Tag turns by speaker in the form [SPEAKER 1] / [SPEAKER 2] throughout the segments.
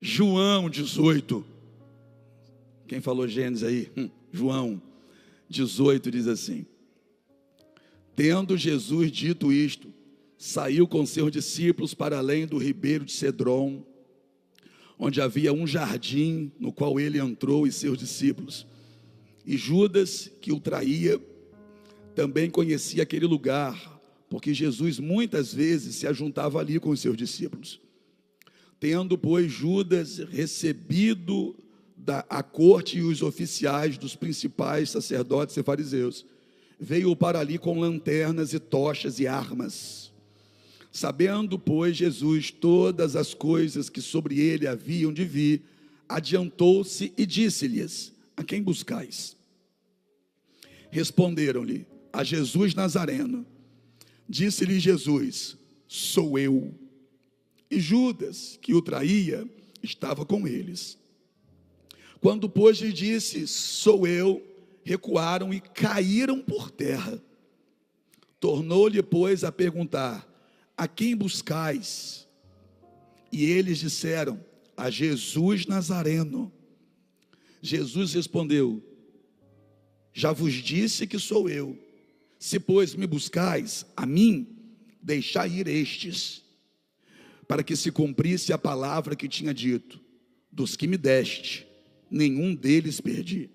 [SPEAKER 1] João 18. Quem falou Gênesis aí? João 18 diz assim: tendo Jesus dito isto, saiu com seus discípulos para além do ribeiro de Cedron, onde havia um jardim, no qual ele entrou e seus discípulos. E Judas, que o traía, também conhecia aquele lugar, porque Jesus muitas vezes se ajuntava ali com os seus discípulos. Tendo, pois, Judas recebido a corte e os oficiais dos principais sacerdotes e fariseus, veio para ali com lanternas e tochas e armas. Sabendo, pois, Jesus todas as coisas que sobre ele haviam de vir, adiantou-se e disse-lhes: a quem buscais? Responderam-lhe: a Jesus Nazareno. Disse-lhe Jesus: sou eu. E Judas, que o traía, estava com eles. Quando, pois, lhe disse: sou eu, recuaram e caíram por terra. Tornou-lhe, pois, a perguntar: a quem buscais? E eles disseram: a Jesus Nazareno. Jesus respondeu: já vos disse que sou eu. Se, pois, me buscais a mim, deixai ir estes, para que se cumprisse a palavra que tinha dito: dos que me deste, nenhum deles perdi.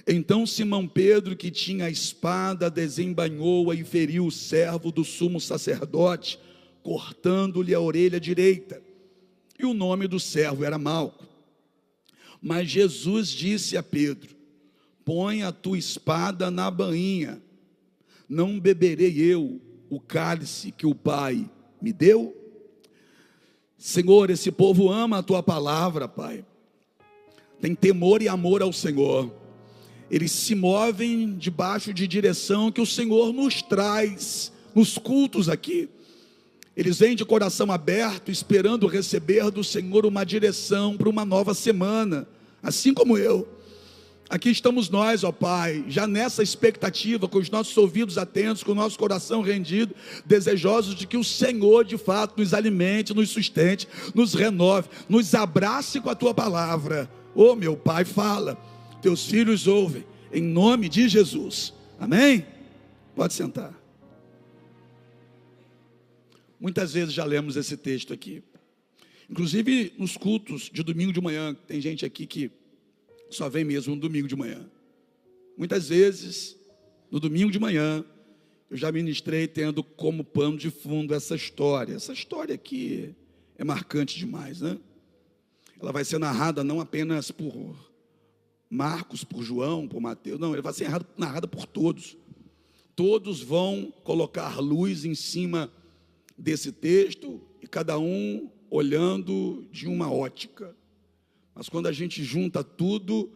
[SPEAKER 1] Então Simão Pedro, que tinha a espada, desembainhou-a e feriu o servo do sumo sacerdote, cortando-lhe a orelha direita. E o nome do servo era Malco. Mas Jesus disse a Pedro: põe a tua espada na bainha. Não beberei eu o cálice que o Pai me deu? Senhor, esse povo ama a tua palavra, Pai. Tem temor e amor ao Senhor. Eles se movem debaixo de direção que o Senhor nos traz nos cultos aqui. Eles vêm de coração aberto, esperando receber do Senhor uma direção para uma nova semana, assim como eu. Aqui estamos nós, ó Pai, já nessa expectativa, com os nossos ouvidos atentos, com o nosso coração rendido, desejosos de que o Senhor de fato nos alimente, nos sustente, nos renove, nos abrace com a tua palavra. Ô meu Pai, fala, teus filhos ouvem, em nome de Jesus, amém? Pode sentar. Muitas vezes já lemos esse texto aqui, inclusive nos cultos de domingo de manhã. Tem gente aqui que só vem mesmo no domingo de manhã. Muitas vezes, no domingo de manhã, eu já ministrei tendo como pano de fundo essa história. Essa história aqui é marcante demais, né? Ela vai ser narrada não apenas por Marcos, por João, por Mateus, não, ela vai ser narrada por todos. Todos vão colocar luz em cima desse texto, e cada um olhando de uma ótica. Mas quando a gente junta tudo,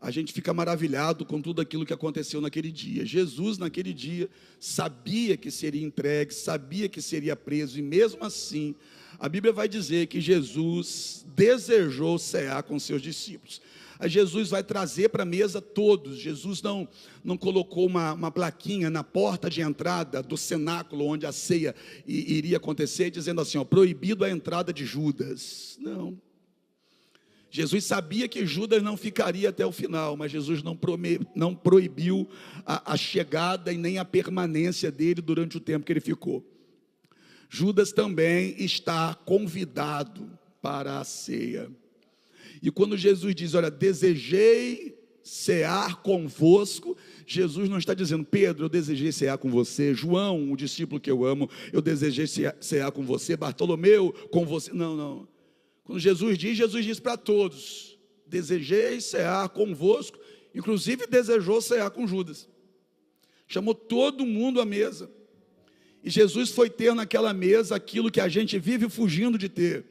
[SPEAKER 1] a gente fica maravilhado com tudo aquilo que aconteceu naquele dia. Jesus, naquele dia, sabia que seria entregue, sabia que seria preso, e mesmo assim, a Bíblia vai dizer que Jesus desejou cear com seus discípulos. Jesus vai trazer para a mesa todos. Jesus não colocou uma plaquinha na porta de entrada do cenáculo onde a ceia iria acontecer, dizendo assim, ó, proibido a entrada de Judas. Não. Jesus sabia que Judas não ficaria até o final, mas Jesus não proibiu a chegada e nem a permanência dele durante o tempo que ele ficou. Judas também está convidado para a ceia. E quando Jesus diz, olha, desejei cear convosco, Jesus não está dizendo, Pedro, eu desejei cear com você, João, o discípulo que eu amo, eu desejei cear com você, Bartolomeu, com você. Não. Quando Jesus diz para todos, desejei cear convosco, inclusive desejou cear com Judas. Chamou todo mundo à mesa. E Jesus foi ter naquela mesa aquilo que a gente vive fugindo de ter.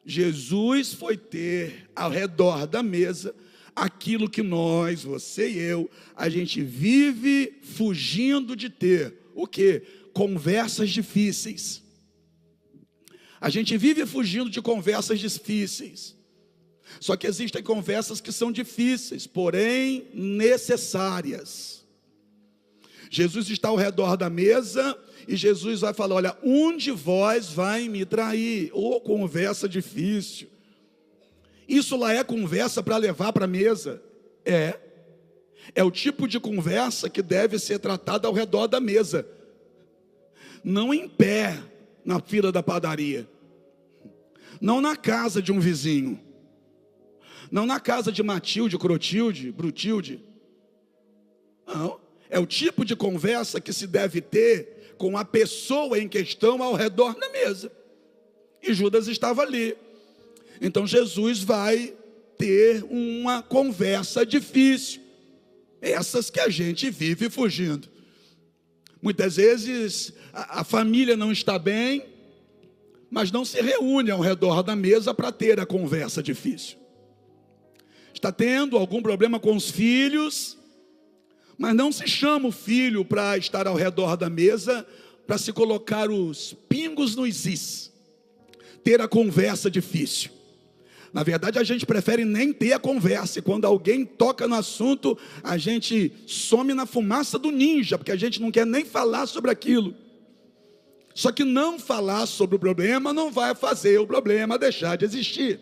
[SPEAKER 1] Jesus foi ter ao redor da mesa aquilo que nós, você e eu, a gente vive fugindo de ter. O quê? Conversas difíceis. A gente vive fugindo de conversas difíceis. Só que existem conversas que são difíceis, porém necessárias. Jesus está ao redor da mesa e Jesus vai falar: olha, um de vós vai me trair. Ô, conversa difícil. Isso lá é conversa para levar para a mesa? É o tipo de conversa que deve ser tratada ao redor da mesa, não em pé na fila da padaria, não na casa de um vizinho, não na casa de Matilde, Crotilde, Brutilde. Não, é o tipo de conversa que se deve ter com a pessoa em questão ao redor da mesa. E Judas estava ali. Então Jesus vai ter uma conversa difícil, essas que a gente vive fugindo. Muitas vezes a família não está bem, mas não se reúne ao redor da mesa para ter a conversa difícil. Está tendo algum problema com os filhos, mas não se chama o filho para estar ao redor da mesa, para se colocar os pingos nos is, ter a conversa difícil. Na verdade, a gente prefere nem ter a conversa, e quando alguém toca no assunto, a gente some na fumaça do ninja, porque a gente não quer nem falar sobre aquilo. Só que não falar sobre o problema não vai fazer o problema deixar de existir.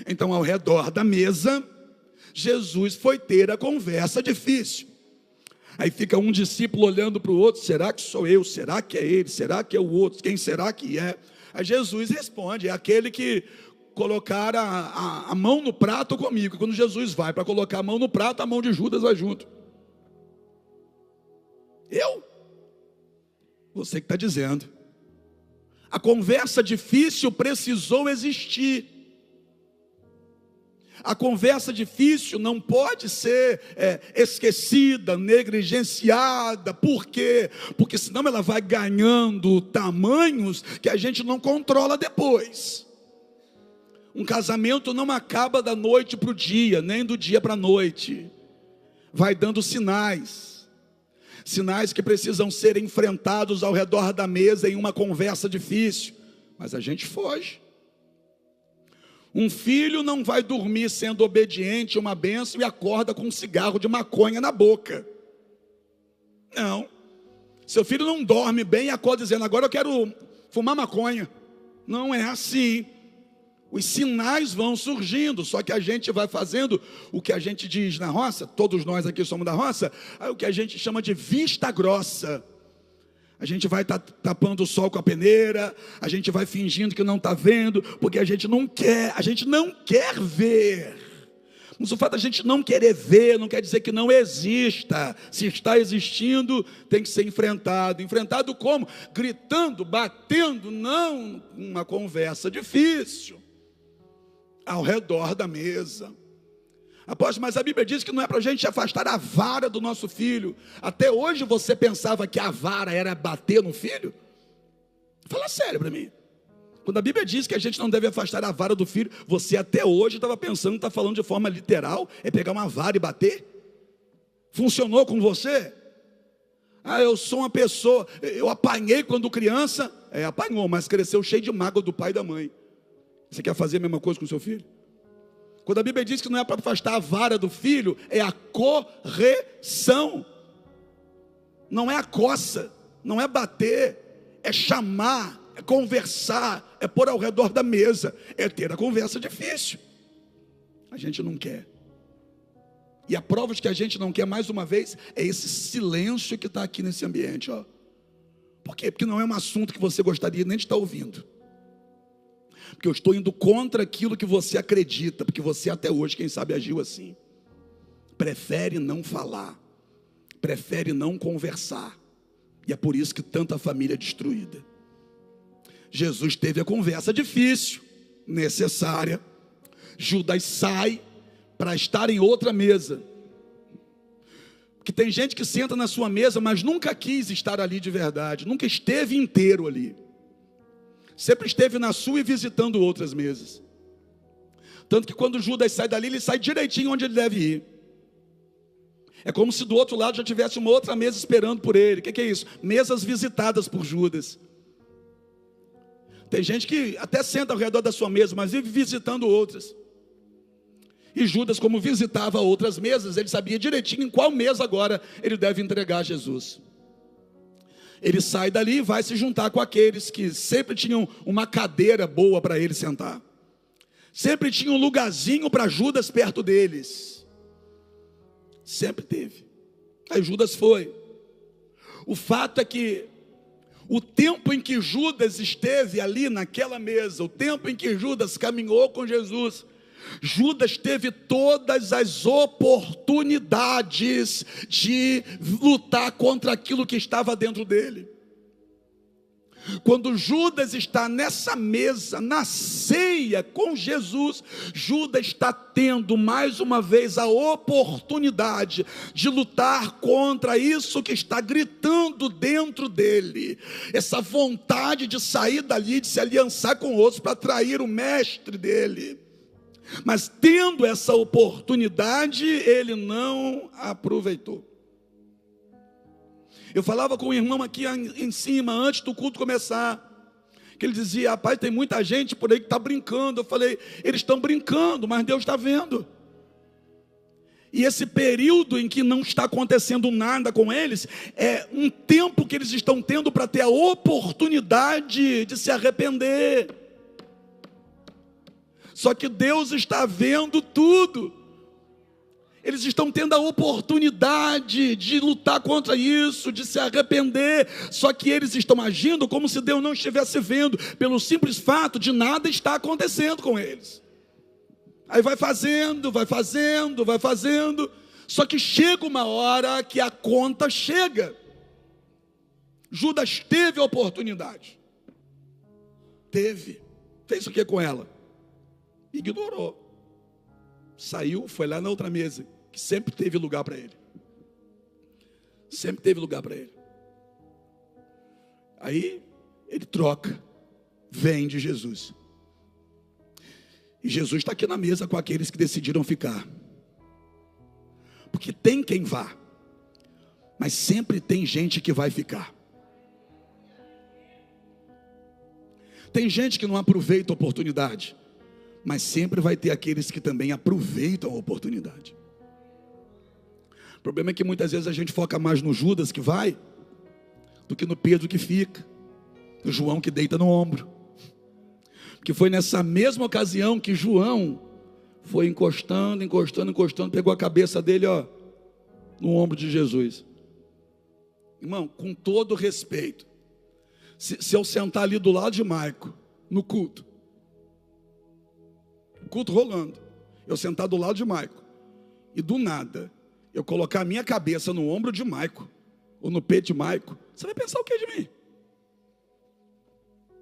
[SPEAKER 1] Então, ao redor da mesa, Jesus foi ter a conversa difícil. Aí fica um discípulo olhando para o outro: será que sou eu? Será que é ele? Será que é o outro? Quem será que é? Aí Jesus responde: é aquele que colocar a mão no prato comigo. E quando Jesus vai para colocar a mão no prato, a mão de Judas vai junto. Eu? Você que está dizendo. A conversa difícil precisou existir. A conversa difícil não pode ser esquecida, negligenciada. Por quê? Porque senão ela vai ganhando tamanhos que a gente não controla depois. Um casamento não acaba da noite para o dia, nem do dia para a noite. Vai dando sinais. Sinais que precisam ser enfrentados ao redor da mesa em uma conversa difícil. Mas a gente foge. Um filho não vai dormir sendo obediente, uma bênção, e acorda com um cigarro de maconha na boca. Não. Seu filho não dorme bem e acorda dizendo: agora eu quero fumar maconha. Não é assim. Os sinais vão surgindo, só que a gente vai fazendo o que a gente diz na roça, todos nós aqui somos da roça, o que a gente chama de vista grossa. A gente vai tapando o sol com a peneira, a gente vai fingindo que não está vendo, porque a gente não quer ver. Mas o fato de a gente não querer ver não quer dizer que não exista. Se está existindo, tem que ser enfrentado. Enfrentado como? Gritando, batendo, não uma conversa difícil ao redor da mesa. Apóstolo, mas a Bíblia diz que não é para a gente afastar a vara do nosso filho. Até hoje você pensava que a vara era bater no filho? Fala sério para mim. Quando a Bíblia diz que a gente não deve afastar a vara do filho, você até hoje estava pensando, está falando de forma literal, é pegar uma vara e bater? Funcionou com você? Eu sou uma pessoa, eu apanhei quando criança. Apanhou, mas cresceu cheio de mágoa do pai e da mãe. Você quer fazer a mesma coisa com o seu filho? Quando a Bíblia diz que não é para afastar a vara do filho, é a correção. Não é a coça, não é bater, é chamar, é conversar, é pôr ao redor da mesa, é ter a conversa difícil. A gente não quer. E a prova de que a gente não quer, mais uma vez, é esse silêncio que está aqui nesse ambiente. Ó. Por quê? Porque não é um assunto que você gostaria nem de estar ouvindo. Porque eu estou indo contra aquilo que você acredita, porque você até hoje, quem sabe, agiu assim. Prefere não falar, prefere não conversar, e é por isso que tanta família é destruída. Jesus teve a conversa difícil, necessária. Judas sai para estar em outra mesa, porque tem gente que senta na sua mesa, mas nunca quis estar ali de verdade, nunca esteve inteiro ali. Sempre esteve na sua e visitando outras mesas. Tanto que quando Judas sai dali, ele sai direitinho onde ele deve ir. É como se do outro lado já tivesse uma outra mesa esperando por ele. O que é isso? Mesas visitadas por Judas. Tem gente que até senta ao redor da sua mesa, mas vive visitando outras. E Judas, como visitava outras mesas, ele sabia direitinho em qual mesa agora ele deve entregar a Jesus. ele sai dali e vai se juntar com aqueles que sempre tinham uma cadeira boa para ele sentar. Sempre tinha um lugarzinho para Judas perto deles. Sempre teve. Aí Judas foi. O fato é que o tempo em que Judas esteve ali naquela mesa, o tempo em que Judas caminhou com Jesus, Judas teve todas as oportunidades de lutar contra aquilo que estava dentro dele. Quando Judas está nessa mesa, na ceia com Jesus, Judas está tendo mais uma vez a oportunidade de lutar contra isso que está gritando dentro dele, essa vontade de sair dali, de se aliançar com outros para trair o mestre dele. Mas tendo essa oportunidade, ele não aproveitou. Eu falava com o irmão aqui em cima, antes do culto começar, que ele dizia: rapaz, tem muita gente por aí que está brincando. Eu falei: eles estão brincando, mas Deus está vendo. E esse período em que não está acontecendo nada com eles, é um tempo que eles estão tendo para ter a oportunidade de se arrepender. Só que Deus está vendo tudo. Eles estão tendo a oportunidade de lutar contra isso, de se arrepender. Só que eles estão agindo como se Deus não estivesse vendo, pelo simples fato de nada estar acontecendo com eles. Aí vai fazendo. Só que chega uma hora que a conta chega. Judas teve a oportunidade. Fez o que com ela? Ignorou. Saiu, foi lá na outra mesa, que sempre teve lugar para ele. Sempre teve lugar para ele. Aí ele troca, vem de Jesus. E Jesus está aqui na mesa com aqueles que decidiram ficar. Porque tem quem vá, mas sempre tem gente que vai ficar. Tem gente que não aproveita a oportunidade, mas sempre vai ter aqueles que também aproveitam a oportunidade. O problema é que muitas vezes a gente foca mais no Judas que vai, do que no Pedro que fica, no João que deita no ombro. Porque foi nessa mesma ocasião que João foi encostando, pegou a cabeça dele, no ombro de Jesus. Irmão, com todo respeito, se eu sentar ali do lado de Maico, no culto rolando, eu sentar do lado de Maico, e do nada, eu colocar a minha cabeça no ombro de Maico, ou no peito de Maico, você vai pensar o que de mim?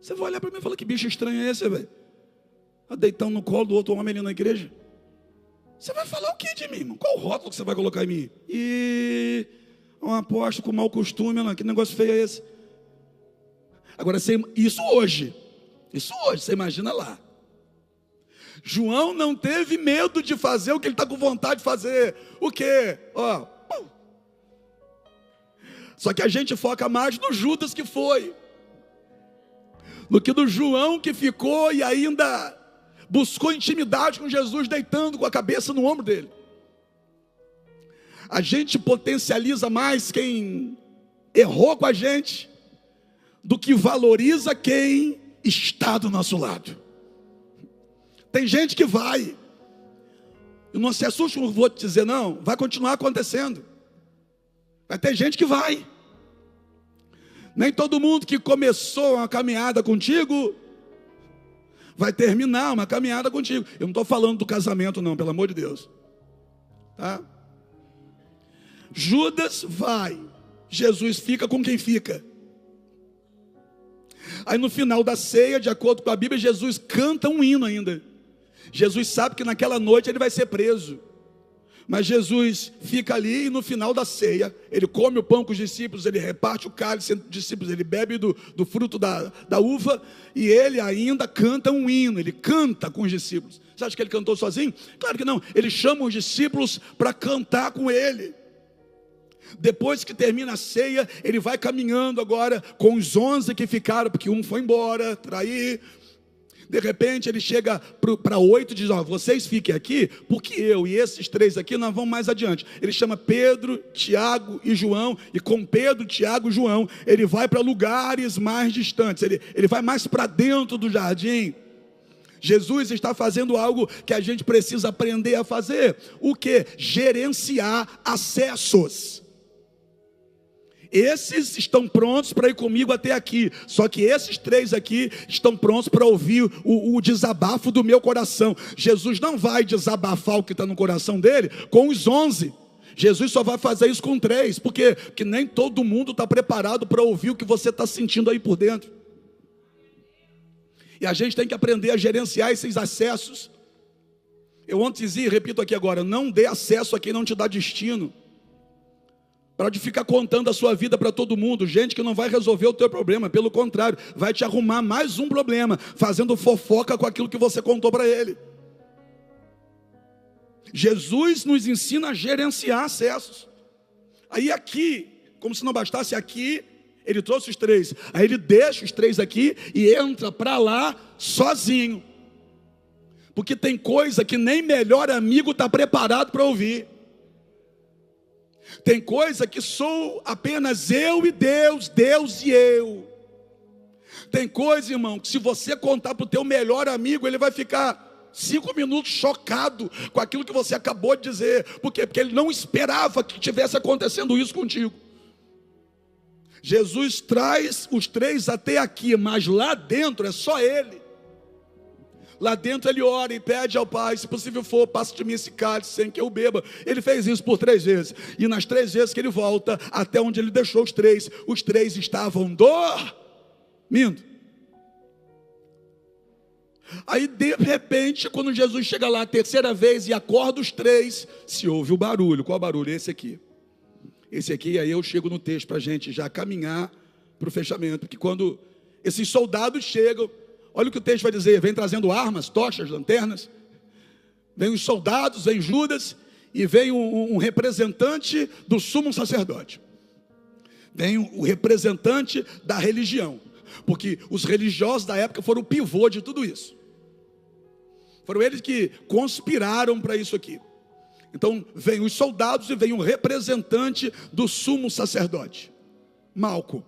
[SPEAKER 1] Você vai olhar para mim e falar: que bicho estranho é esse, velho? Deitando no colo do outro homem ali na igreja. Você vai falar o que de mim, irmão? Qual o rótulo que você vai colocar em mim? E um apóstolo com mau costume, não, que negócio feio é esse? Agora, isso hoje, você imagina lá. João não teve medo de fazer o que ele está com vontade de fazer. O quê? Só que a gente foca mais no Judas que foi, do que no João que ficou e ainda buscou intimidade com Jesus, deitando com a cabeça no ombro dele. A gente potencializa mais quem errou com a gente do que valoriza quem está do nosso lado. Tem gente que vai, e não se assuste, não vou te dizer não, vai continuar acontecendo. Vai ter gente que vai. Nem todo mundo que começou uma caminhada contigo vai terminar uma caminhada contigo. Eu não estou falando do casamento não, pelo amor de Deus, tá? Judas vai, Jesus fica com quem fica. Aí no final da ceia, de acordo com a Bíblia, Jesus canta um hino ainda. Jesus sabe que naquela noite ele vai ser preso, mas Jesus fica ali, e no final da ceia, ele come o pão com os discípulos, ele reparte o cálice entre os discípulos, ele bebe do fruto da uva, e ele ainda canta um hino, ele canta com os discípulos. Você acha que ele cantou sozinho? Claro que não, ele chama os discípulos para cantar com ele. Depois que termina a ceia, ele vai caminhando agora com os 11 que ficaram, porque um foi embora, trair. De repente ele chega para 8 e diz, ó, vocês fiquem aqui, porque eu e esses 3 aqui nós vamos mais adiante. Ele chama Pedro, Tiago e João, e com Pedro, Tiago e João, ele vai para lugares mais distantes, ele vai mais para dentro do jardim. Jesus está fazendo algo que a gente precisa aprender a fazer. O que? Gerenciar acessos. Esses estão prontos para ir comigo até aqui. Só que esses 3 aqui estão prontos para ouvir o desabafo do meu coração. Jesus não vai desabafar o que está no coração dele com os 11. Jesus só vai fazer isso com 3. Porque nem todo mundo está preparado para ouvir o que você está sentindo aí por dentro. E a gente tem que aprender a gerenciar esses acessos. Eu ontem dizia e repito aqui agora, não dê acesso a quem não te dá destino. Para de ficar contando a sua vida para todo mundo, gente que não vai resolver o teu problema, pelo contrário, vai te arrumar mais um problema, fazendo fofoca com aquilo que você contou para ele. Jesus nos ensina a gerenciar acessos. Aí aqui, como se não bastasse aqui, ele trouxe os 3, aí ele deixa os 3 aqui e entra para lá sozinho. Porque tem coisa que nem melhor amigo está preparado para ouvir. Tem coisa que sou apenas eu e Deus, Deus e eu. Tem coisa, irmão, que se você contar para o teu melhor amigo, ele vai ficar 5 minutos chocado com aquilo que você acabou de dizer. Por quê? Porque ele não esperava que tivesse acontecendo isso contigo. Jesus traz os 3 até aqui, mas lá dentro é só ele. Lá dentro ele ora e pede ao Pai, se possível for, passa de mim esse cálice sem que eu beba. Ele fez isso por 3 vezes. E nas 3 vezes que ele volta, até onde ele deixou os 3 estavam dormindo. Aí de repente, quando Jesus chega lá a 3ª vez e acorda os 3, se ouve o barulho. Qual barulho? Esse aqui. Esse aqui, aí eu chego no texto para a gente já caminhar para o fechamento. Porque quando esses soldados chegam, olha o que o texto vai dizer, vem trazendo armas, tochas, lanternas. Vem os soldados, vem Judas, e vem um representante do sumo sacerdote. Vem o representante da religião. Porque os religiosos da época foram o pivô de tudo isso. Foram eles que conspiraram para isso aqui. Então vem os soldados e vem um representante do sumo sacerdote, Malco.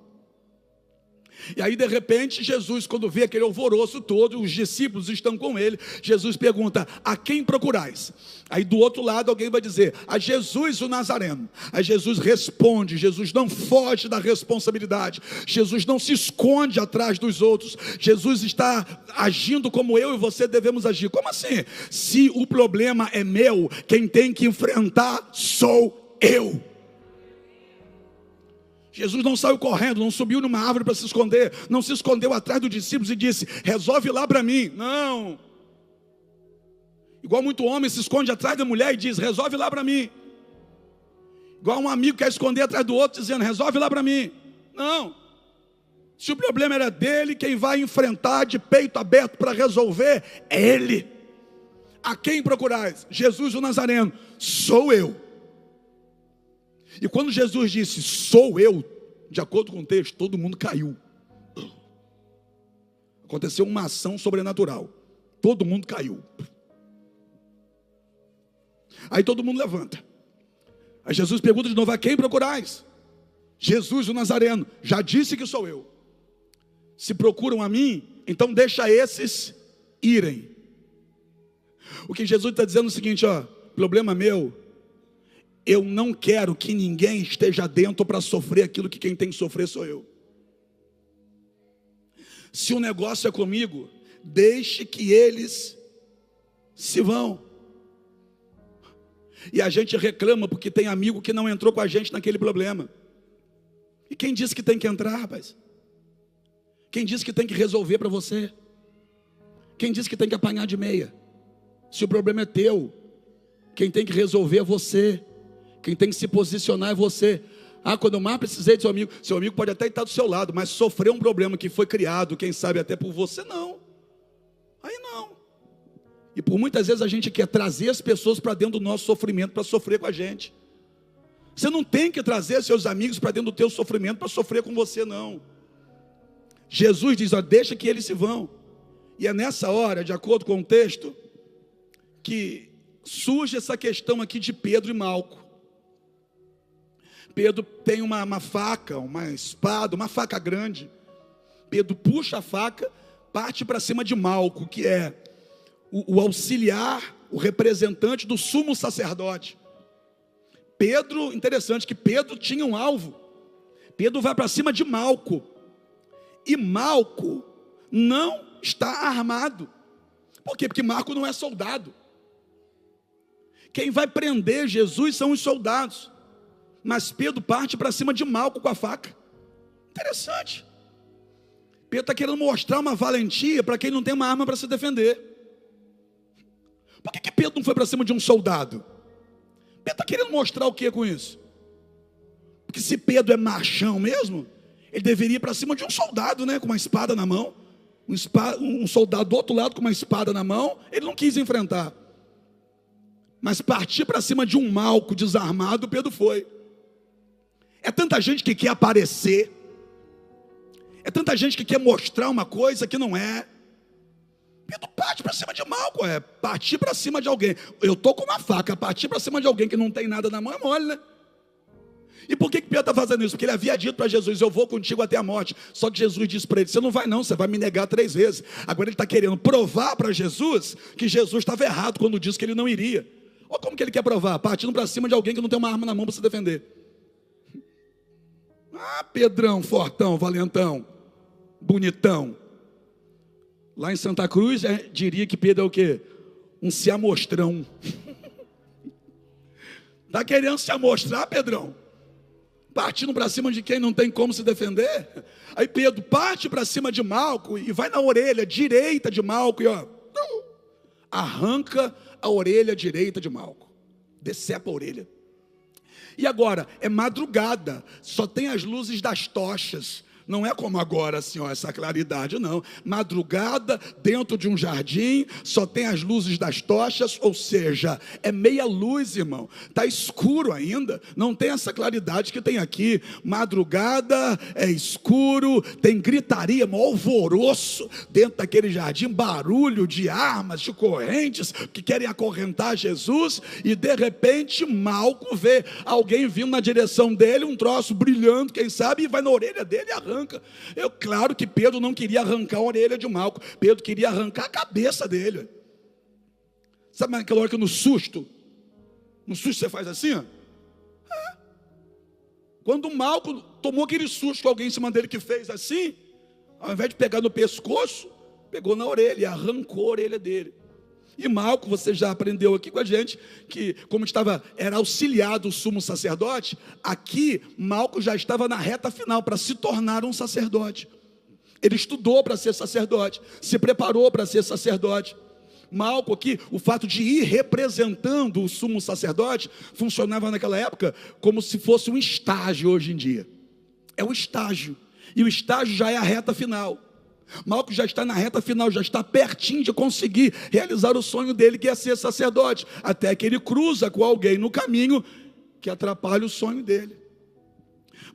[SPEAKER 1] E aí de repente Jesus, quando vê aquele alvoroço todo, os discípulos estão com ele, Jesus pergunta, a quem procurais? Aí do outro lado alguém vai dizer, a Jesus o Nazareno. Aí Jesus responde, Jesus não foge da responsabilidade, Jesus não se esconde atrás dos outros, Jesus está agindo como eu e você devemos agir. Como assim? Se o problema é meu, quem tem que enfrentar sou eu. Jesus não saiu correndo, não subiu numa árvore para se esconder, não se escondeu atrás dos discípulos e disse, resolve lá para mim. Não. Igual muito homem se esconde atrás da mulher e diz, resolve lá para mim. Igual um amigo quer esconder atrás do outro dizendo, resolve lá para mim. Não. Se o problema era dele, quem vai enfrentar de peito aberto para resolver é ele. A quem procurais? Jesus o Nazareno. Sou eu. E quando Jesus disse, sou eu, de acordo com o texto, todo mundo caiu. Aconteceu uma ação sobrenatural. Todo mundo caiu. Aí todo mundo levanta. Aí Jesus pergunta de novo, a quem procurais? Jesus o Nazareno, já disse que sou eu. Se procuram a mim, então deixa esses irem. O que Jesus está dizendo é o seguinte, ó, problema meu, eu não quero que ninguém esteja dentro para sofrer aquilo que quem tem que sofrer sou eu. Se o negócio é comigo, deixe que eles se vão. E a gente reclama porque tem amigo que não entrou com a gente naquele problema. E quem disse que tem que entrar, rapaz? Quem disse que tem que resolver para você? Quem disse que tem que apanhar de meia? Se o problema é teu, quem tem que resolver é você. Quem tem que se posicionar é você. Ah, quando eu mais precisei do seu amigo pode até estar do seu lado, mas sofreu um problema que foi criado, quem sabe até por você, não. Aí não. E por muitas vezes a gente quer trazer as pessoas para dentro do nosso sofrimento para sofrer com a gente. Você não tem que trazer seus amigos para dentro do teu sofrimento para sofrer com você, não. Jesus diz, ó, deixa que eles se vão. E é nessa hora, de acordo com o texto, que surge essa questão aqui de Pedro e Malco. Pedro tem uma faca, uma espada, uma faca grande. Pedro puxa a faca, parte para cima de Malco, que é o auxiliar, o representante do sumo sacerdote. Pedro, interessante que Pedro tinha um alvo. Pedro vai para cima de Malco. E Malco não está armado. Por quê? Porque Malco não é soldado. Quem vai prender Jesus são os soldados. Mas Pedro parte para cima de Malco com a faca. Interessante. Pedro está querendo mostrar uma valentia para quem não tem uma arma para se defender. Por que Pedro não foi para cima de um soldado? Pedro está querendo mostrar o que com isso? Porque se Pedro é machão mesmo, ele deveria ir para cima de um soldado, né, com uma espada na mão. Um soldado do outro lado com uma espada na mão, ele não quis enfrentar. Mas partir para cima de um Malco desarmado, Pedro foi. É tanta gente que quer aparecer. É tanta gente que quer mostrar uma coisa que não é. Pedro parte para cima de Malco, partir para cima de alguém. Eu estou com uma faca, partir para cima de alguém que não tem nada na mão é mole, né? E por que Pedro está fazendo isso? Porque ele havia dito para Jesus, eu vou contigo até a morte. Só que Jesus disse para ele, você não vai não, você vai me negar 3 vezes. Agora ele está querendo provar para Jesus que Jesus estava errado quando disse que ele não iria. Olha como que ele quer provar, partindo para cima de alguém que não tem uma arma na mão para se defender. Ah, Pedrão, fortão, valentão, bonitão. Lá em Santa Cruz, diria que Pedro é o quê? Um se amostrão. Está querendo se amostrar, Pedrão? Partindo para cima de quem não tem como se defender. Aí Pedro parte para cima de Malco e vai na orelha direita de Malco e arranca a orelha direita de Malco. Decepa a orelha. E agora, é madrugada, só tem as luzes das tochas. Não é como agora, assim, essa claridade, não. Madrugada, dentro de um jardim, só tem as luzes das tochas, ou seja, é meia luz, irmão. Está escuro ainda, não tem essa claridade que tem aqui. Madrugada, é escuro, tem gritaria, um alvoroço dentro daquele jardim, barulho de armas, de correntes, que querem acorrentar Jesus, e de repente, Malco vê alguém vindo na direção dele, um troço brilhando, quem sabe, e vai na orelha dele e arranca. Claro que Pedro não queria arrancar a orelha de Malco, Pedro queria arrancar a cabeça dele. Sabe aquela hora que no susto você faz assim, ó? Quando o Malco tomou aquele susto com alguém em cima dele que fez assim, ao invés de pegar no pescoço, pegou na orelha e arrancou a orelha dele. E Malco, você já aprendeu aqui com a gente, que como era auxiliado o sumo sacerdote, aqui Malco já estava na reta final para se tornar um sacerdote. Ele estudou para ser sacerdote, se preparou para ser sacerdote. Malco aqui, o fato de ir representando o sumo sacerdote, funcionava naquela época como se fosse um estágio hoje em dia. É um estágio, e o estágio já é a reta final. Malco já está na reta final, já está pertinho de conseguir realizar o sonho dele, que é ser sacerdote, até que ele cruza com alguém no caminho que atrapalha o sonho dele.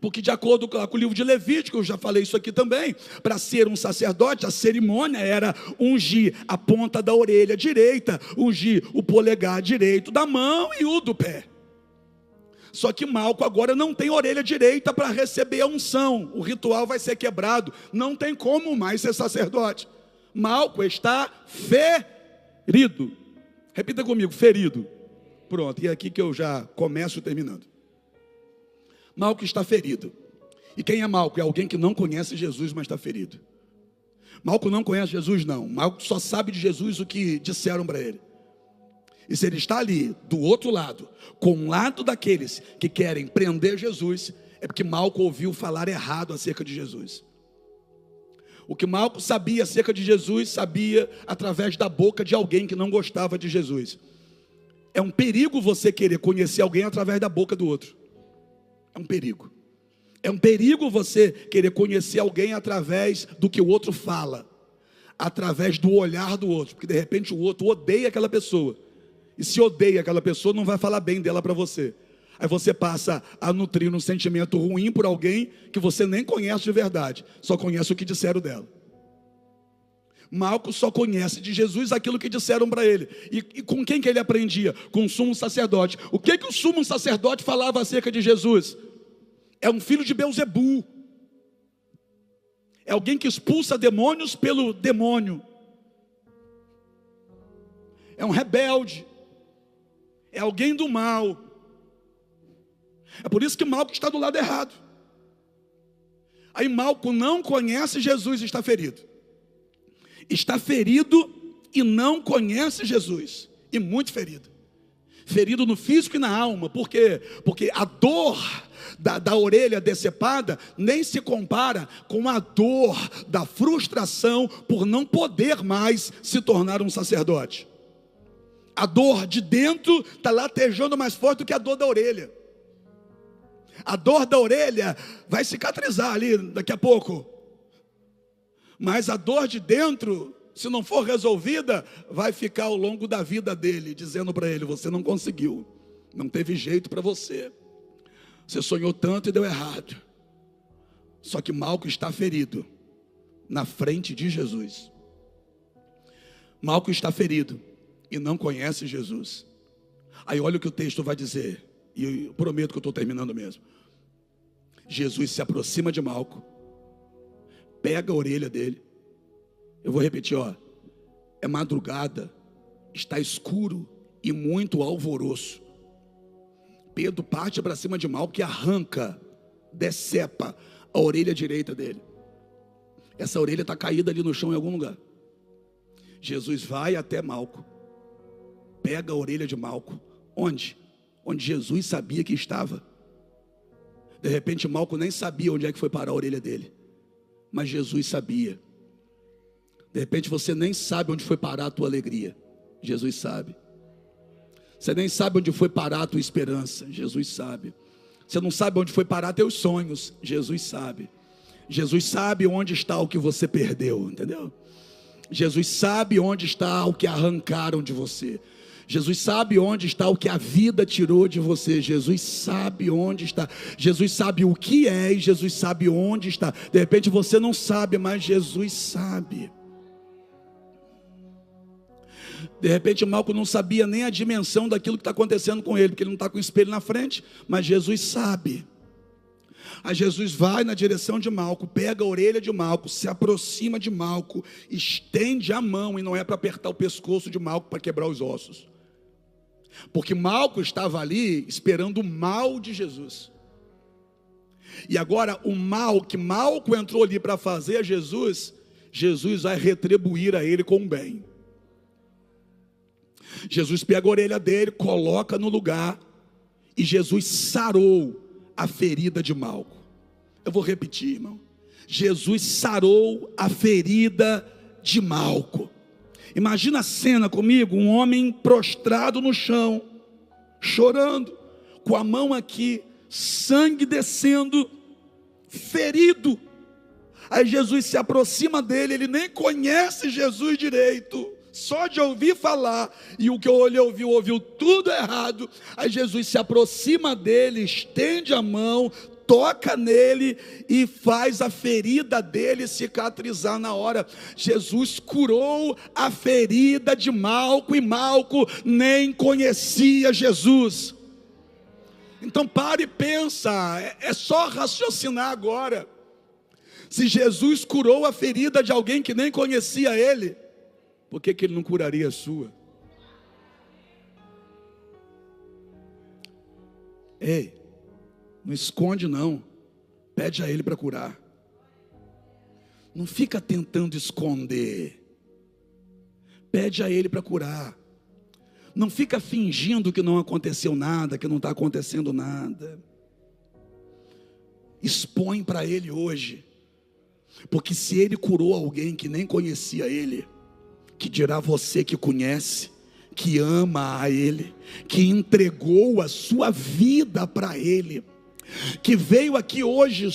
[SPEAKER 1] Porque de acordo com o livro de Levítico, eu já falei isso aqui também, para ser um sacerdote, a cerimônia era ungir a ponta da orelha direita, ungir o polegar direito da mão e o do pé. Só que Malco agora não tem orelha direita para receber a unção. O ritual vai ser quebrado. Não tem como mais ser sacerdote. Malco está ferido. Repita comigo, ferido. Pronto, e é aqui que eu já começo terminando. Malco está ferido. E quem é Malco? É alguém que não conhece Jesus, mas está ferido. Malco não conhece Jesus, não. Malco só sabe de Jesus o que disseram para ele. E se ele está ali, do outro lado, com o lado daqueles que querem prender Jesus, é porque Malco ouviu falar errado acerca de Jesus. O que Malco sabia acerca de Jesus, sabia através da boca de alguém que não gostava de Jesus. É um perigo você querer conhecer alguém através da boca do outro. É um perigo. É um perigo você querer conhecer alguém através do que o outro fala, através do olhar do outro, porque de repente o outro odeia aquela pessoa. E se odeia aquela pessoa, não vai falar bem dela para você. Aí você passa a nutrir um sentimento ruim por alguém que você nem conhece de verdade, só conhece o que disseram dela. Malco só conhece de Jesus aquilo que disseram para ele. E com quem que ele aprendia? Com o sumo sacerdote. O que o sumo sacerdote falava acerca de Jesus? É um filho de Belzebu. É alguém que expulsa demônios pelo demônio. É um rebelde. É alguém do mal. É por isso que Malco está do lado errado. Aí Malco não conhece Jesus e está ferido. Está ferido e não conhece Jesus. E muito ferido. Ferido no físico e na alma. Por quê? Porque a dor da orelha decepada nem se compara com a dor da frustração por não poder mais se tornar um sacerdote. A dor de dentro está latejando mais forte do que a dor da orelha. A dor da orelha vai cicatrizar ali daqui a pouco. Mas a dor de dentro, se não for resolvida, vai ficar ao longo da vida dele, dizendo para ele: você não conseguiu, não teve jeito para você. Você sonhou tanto e deu errado. Só que Malco está ferido na frente de Jesus. Malco está ferido e não conhece Jesus. Aí olha o que o texto vai dizer. E eu prometo que eu estou terminando mesmo. Jesus se aproxima de Malco, pega a orelha dele. Eu vou repetir, é madrugada, está escuro e muito alvoroço. Pedro parte para cima de Malco e arranca, decepa a orelha direita dele. Essa orelha está caída ali no chão em algum lugar. Jesus vai até Malco, pega a orelha de Malco. Onde? Onde Jesus sabia que estava. De repente Malco nem sabia onde é que foi parar a orelha dele, mas Jesus sabia. De repente você nem sabe onde foi parar a tua alegria, Jesus sabe. Você nem sabe onde foi parar a tua esperança, Jesus sabe. Você não sabe onde foi parar teus sonhos, Jesus sabe. Jesus sabe onde está o que você perdeu, entendeu? Jesus sabe onde está o que arrancaram de você. Jesus sabe onde está o que a vida tirou de você. Jesus sabe onde está. Jesus sabe o que é e Jesus sabe onde está. De repente você não sabe, mas Jesus sabe. De repente Malco não sabia nem a dimensão daquilo que está acontecendo com ele, porque ele não está com o espelho na frente, mas Jesus sabe. Aí Jesus vai na direção de Malco, pega a orelha de Malco, se aproxima de Malco, estende a mão, e não é para apertar o pescoço de Malco para quebrar os ossos, porque Malco estava ali esperando o mal de Jesus. E agora o mal que Malco entrou ali para fazer a Jesus, Jesus vai retribuir a ele com o bem. Jesus pega a orelha dele, coloca no lugar, e Jesus sarou a ferida de Malco. Eu vou repetir, irmão. Jesus sarou a ferida de Malco. Imagina a cena comigo, um homem prostrado no chão, chorando, com a mão aqui, sangue descendo, ferido. Aí Jesus se aproxima dele, ele nem conhece Jesus direito, só de ouvir falar, e o que ele ouviu tudo errado. Aí Jesus se aproxima dele, estende a mão, toca nele e faz a ferida dele cicatrizar na hora. Jesus curou a ferida de Malco, e Malco nem conhecia Jesus. Então pare e pensa, é só raciocinar agora. Se Jesus curou a ferida de alguém que nem conhecia ele, por que ele não curaria a sua? Ei, não esconde não, pede a ele para curar. Não fica tentando esconder, pede a ele para curar. Não fica fingindo que não aconteceu nada, que não está acontecendo nada. Expõe para ele hoje, porque se ele curou alguém que nem conhecia ele, que dirá você que conhece, que ama a ele, que entregou a sua vida para ele, que veio aqui hoje,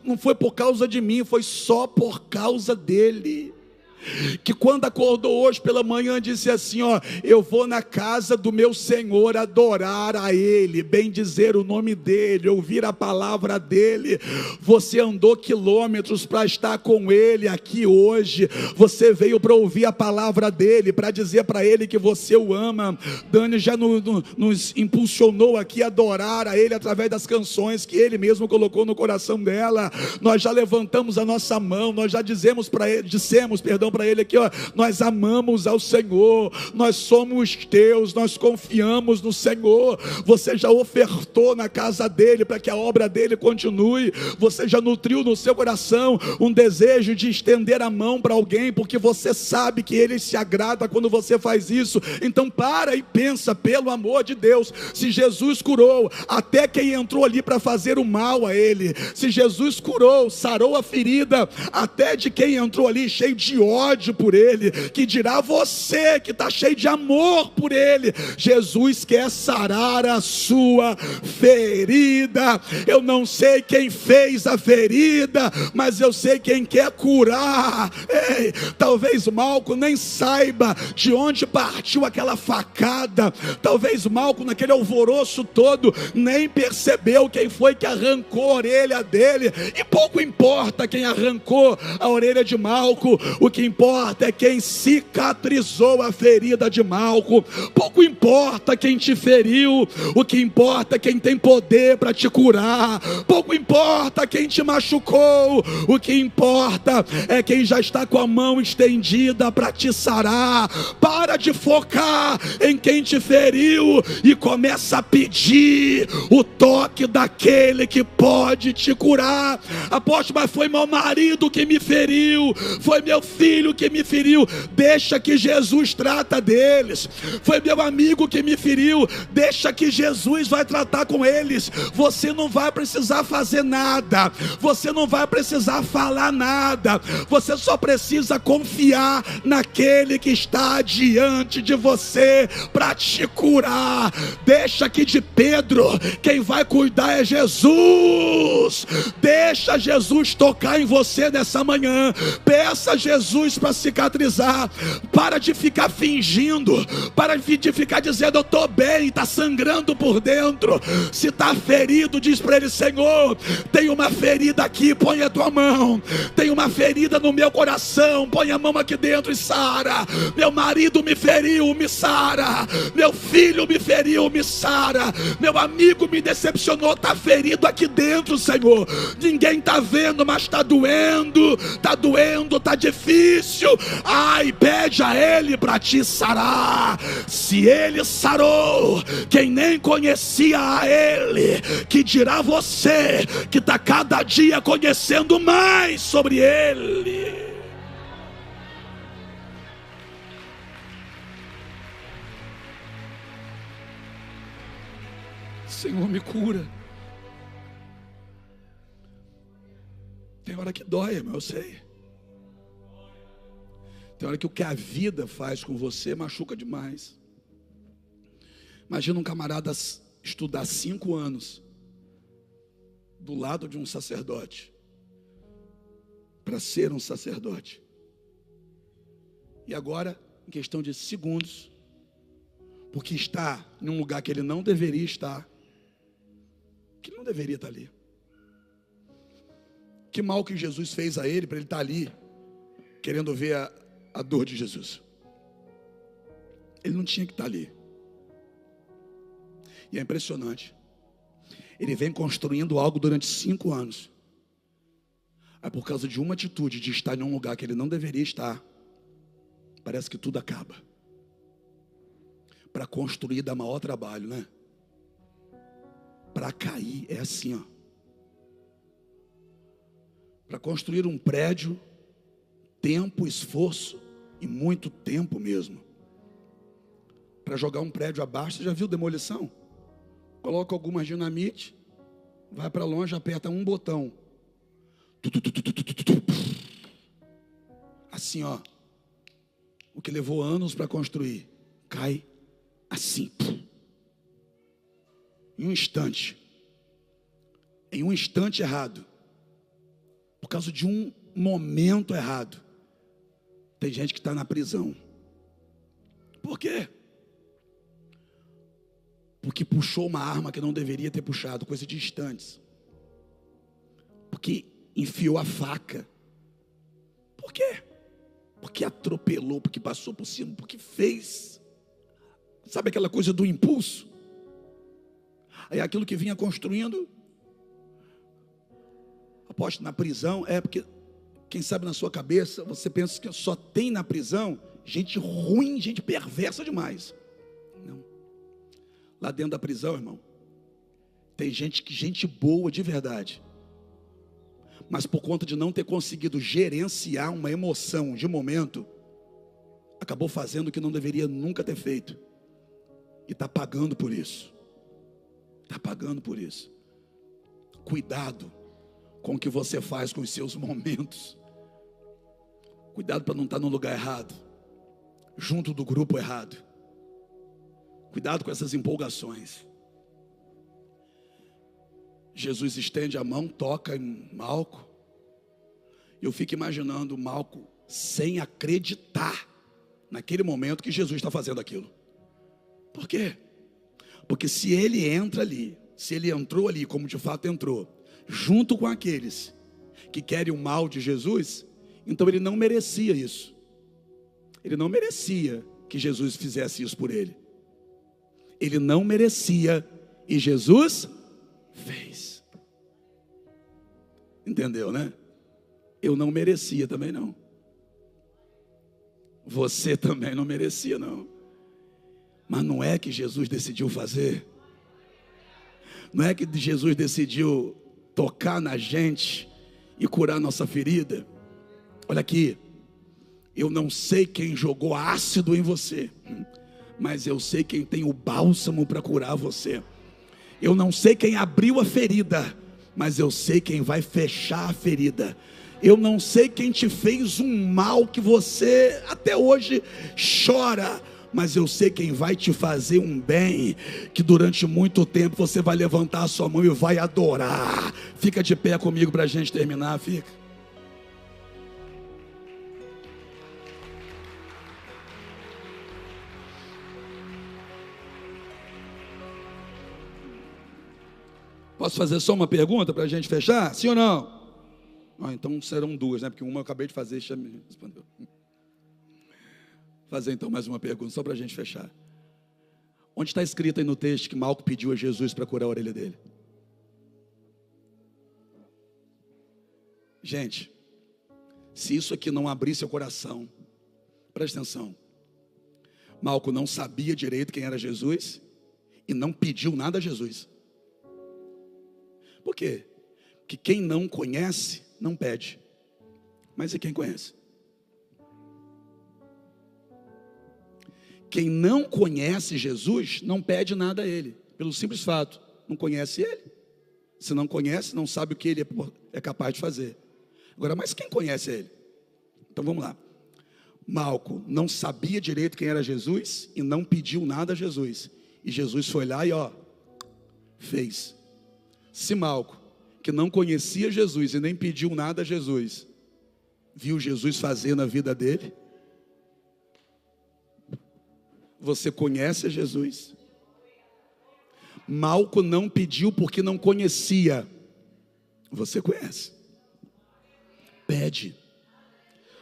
[SPEAKER 1] não foi por causa de mim, foi só por causa dele. que quando acordou hoje pela manhã disse assim, ó, eu vou na casa do meu Senhor adorar a Ele, bendizer o nome dEle, ouvir a palavra dEle. Você andou quilômetros para estar com Ele aqui hoje, você veio para ouvir a palavra dEle, para dizer para Ele que você o ama. Dani já nos impulsionou aqui a adorar a Ele através das canções que Ele mesmo colocou no coração dela. Nós já levantamos a nossa mão, nós já dissemos para Ele aqui, ó, nós amamos ao Senhor, nós somos teus, nós confiamos no Senhor. Você já ofertou na casa dEle para que a obra dEle continue. Você já nutriu no seu coração um desejo de estender a mão para alguém, porque você sabe que Ele se agrada quando você faz isso. Então para e pensa, pelo amor de Deus, se Jesus curou até quem entrou ali para fazer o mal a Ele, se Jesus curou, sarou a ferida até de quem entrou ali cheio de ódio por Ele, que dirá você que está cheio de amor por Ele. Jesus quer sarar a sua ferida. Eu não sei quem fez a ferida, mas eu sei quem quer curar. Ei, talvez Malco nem saiba de onde partiu aquela facada, talvez Malco naquele alvoroço todo nem percebeu quem foi que arrancou a orelha dele, e pouco importa quem arrancou a orelha de Malco, o que importa é quem cicatrizou a ferida de Malco. Pouco importa quem te feriu, o que importa é quem tem poder para te curar. Pouco importa quem te machucou, o que importa é quem já está com a mão estendida para te sarar. Para de focar em quem te feriu e começa a pedir o toque daquele que pode te curar. Apóstolo, mas foi meu marido que me feriu, foi meu filho que me feriu. Deixa que Jesus trata deles. Foi meu amigo que me feriu, deixa que Jesus vai tratar com eles. Você não vai precisar fazer nada, você não vai precisar falar nada, você só precisa confiar naquele que está diante de você para te curar. Deixa que de Pedro quem vai cuidar é Jesus. Deixa Jesus tocar em você nessa manhã. Peça a Jesus para cicatrizar. Para de ficar fingindo, para de ficar dizendo eu estou bem, está sangrando por dentro. Se está ferido, diz para ele: Senhor, tem uma ferida aqui, põe a tua mão. Tem uma ferida no meu coração, põe a mão aqui dentro e sara. Meu marido me feriu, me sara. Meu filho me feriu, me sara. Meu amigo me decepcionou, está ferido aqui dentro, Senhor. Ninguém está vendo, mas está doendo, está difícil. Ai, pede a Ele para te sarar. Se Ele sarou quem nem conhecia a Ele, que dirá você que está cada dia conhecendo mais sobre Ele. Senhor, me cura. Tem hora que dói, irmão, eu sei. Tem hora que o que a vida faz com você machuca demais. Imagina um camarada estudar 5 anos do lado de um sacerdote para ser um sacerdote, e agora, em questão de segundos, porque está em um lugar que ele não deveria estar, que ele não deveria estar ali. Que mal que Jesus fez a ele para ele estar ali querendo ver a dor de Jesus. Ele não tinha que estar ali. E é impressionante, ele vem construindo algo durante 5 anos. Aí por causa de uma atitude de estar em um lugar que ele não deveria estar, parece que tudo acaba. Para construir dá maior trabalho, né? Para cair é assim, ó. Para construir um prédio, tempo, esforço e muito tempo mesmo. Para jogar um prédio abaixo, você já viu demolição? Coloca algumas dinamite, vai para longe, aperta um botão. Assim, ó. O que levou anos para construir, cai assim. Em um instante. Em um instante errado. Por causa de um momento errado. Tem gente que está na prisão. Por quê? Porque puxou uma arma que não deveria ter puxado, coisa de instantes. Porque enfiou a faca. Por quê? Porque atropelou, porque passou por cima, porque fez. Sabe aquela coisa do impulso? Aí aquilo que vinha construindo, aposto na prisão, porque, quem sabe na sua cabeça, você pensa que só tem na prisão gente ruim, gente perversa demais. Não. Lá dentro da prisão, irmão, tem gente boa de verdade. Mas por conta de não ter conseguido gerenciar uma emoção de momento, acabou fazendo o que não deveria nunca ter feito. E está pagando por isso. Está pagando por isso. Cuidado com o que você faz com os seus momentos. Cuidado para não estar no lugar errado, junto do grupo errado. Cuidado com essas empolgações. Jesus estende a mão, toca em Malco. Eu fico imaginando Malco sem acreditar naquele momento que Jesus está fazendo aquilo. Por quê? Porque se ele entra ali, se ele entrou ali como de fato entrou, junto com aqueles que querem o mal de Jesus, então ele não merecia isso. Ele não merecia que Jesus fizesse isso por ele. Ele não merecia e Jesus fez. Entendeu, né? Eu não merecia também não. Você também não merecia não. Mas não é que Jesus decidiu fazer. Não é que Jesus decidiu tocar na gente e curar nossa ferida. Olha aqui, eu não sei quem jogou ácido em você, mas eu sei quem tem o bálsamo para curar você. Eu não sei quem abriu a ferida, mas eu sei quem vai fechar a ferida. Eu não sei quem te fez um mal que você até hoje chora, mas eu sei quem vai te fazer um bem, que durante muito tempo você vai levantar a sua mão e vai adorar. Fica de pé comigo para a gente terminar, fica. Posso fazer só uma pergunta para a gente fechar? Sim ou não? Então serão duas, né? Porque uma eu acabei de fazer e já me respondeu. Fazer então mais uma pergunta, só para a gente fechar. Onde está escrito aí no texto que Malco pediu a Jesus para curar a orelha dele? Gente, se isso aqui não abrir seu coração, presta atenção. Malco não sabia direito quem era Jesus e não pediu nada a Jesus. Por quê? Porque quem não conhece, não pede. Mas e quem conhece? Quem não conhece Jesus, não pede nada a Ele. Pelo simples fato, não conhece Ele. Se não conhece, não sabe o que Ele é capaz de fazer. Agora, mas quem conhece Ele? Então vamos lá. Malco não sabia direito quem era Jesus e não pediu nada a Jesus. E Jesus foi lá e fez. Se Malco, que não conhecia Jesus e nem pediu nada a Jesus, viu Jesus fazer na vida dele, você conhece a Jesus? Malco não pediu porque não conhecia. Você conhece. Pede.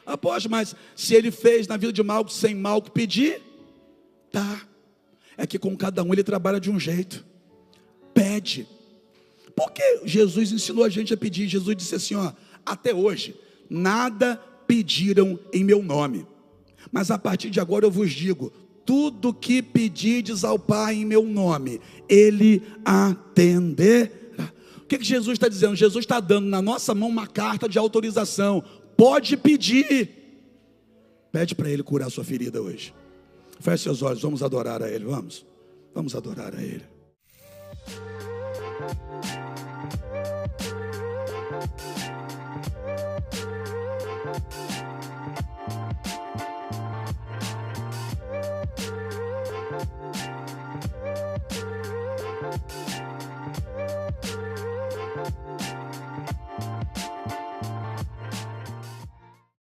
[SPEAKER 1] Apóstolo, mas se ele fez na vida de Malco sem Malco pedir, tá. É que com cada um ele trabalha de um jeito. Pede. Porque Jesus ensinou a gente a pedir. Jesus disse assim, até hoje, nada pediram em meu nome. Mas a partir de agora eu vos digo, tudo que pedirdes ao Pai em meu nome, Ele atenderá. O que Jesus está dizendo? Jesus está dando na nossa mão uma carta de autorização. Pode pedir. Pede para Ele curar a sua ferida hoje. Feche seus olhos, vamos adorar a Ele, vamos. Vamos adorar a Ele.